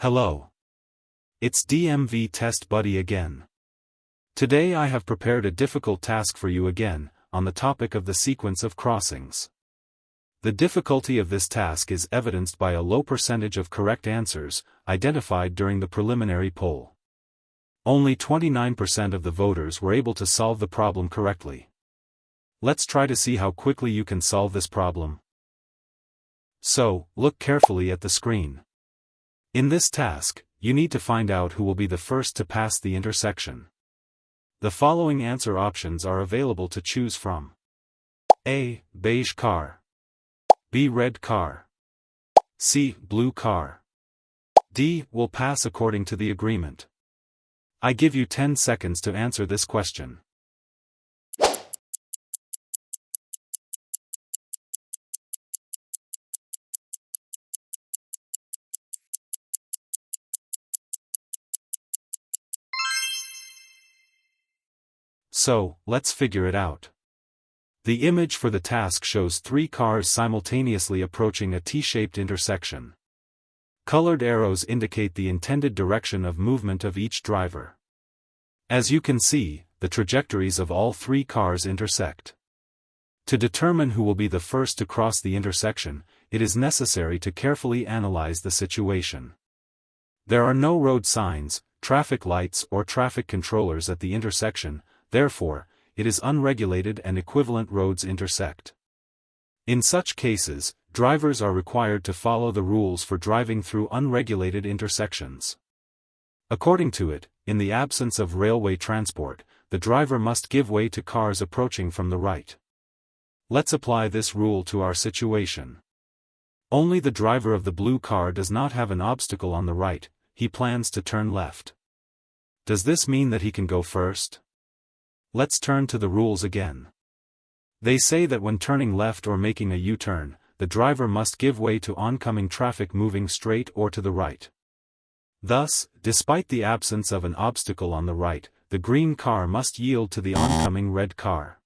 Hello. It's DMV Test Buddy again. Today I have prepared a difficult task for you again, on the topic of the sequence of crossings. The difficulty of this task is evidenced by a low percentage of correct answers, identified during the preliminary poll. Only 29% of the voters were able to solve the problem correctly. Let's try to see how quickly you can solve this problem. So, look carefully at the screen. In this task, you need to find out who will be the first to pass the intersection. The following answer options are available to choose from. A. Beige car. B. Red car. C. Blue car. D. Will pass according to the agreement. I give you 10 seconds to answer this question. So, let's figure it out. The image for the task shows 3 cars simultaneously approaching a T-shaped intersection. Colored arrows indicate the intended direction of movement of each driver. As you can see, the trajectories of all 3 cars intersect. To determine who will be the first to cross the intersection, it is necessary to carefully analyze the situation. There are no road signs, traffic lights or traffic controllers at the intersection. Therefore, it is unregulated and equivalent roads intersect. In such cases, drivers are required to follow the rules for driving through unregulated intersections. According to it, in the absence of railway transport, the driver must give way to cars approaching from the right. Let's apply this rule to our situation. Only the driver of the blue car does not have an obstacle on the right, he plans to turn left. Does this mean that he can go first? Let's turn to the rules again. They say that when turning left or making a U-turn, the driver must give way to oncoming traffic moving straight or to the right. Thus, despite the absence of an obstacle on the right, the green car must yield to the oncoming red car.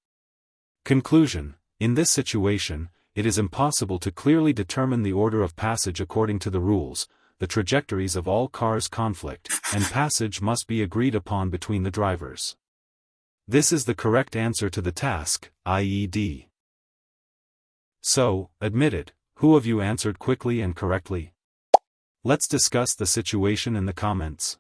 Conclusion: in this situation, it is impossible to clearly determine the order of passage according to the rules. The trajectories of all cars conflict, and passage must be agreed upon between the drivers. This is the correct answer to the task, i.e. D. So, admit it, who of you answered quickly and correctly? Let's discuss the situation in the comments.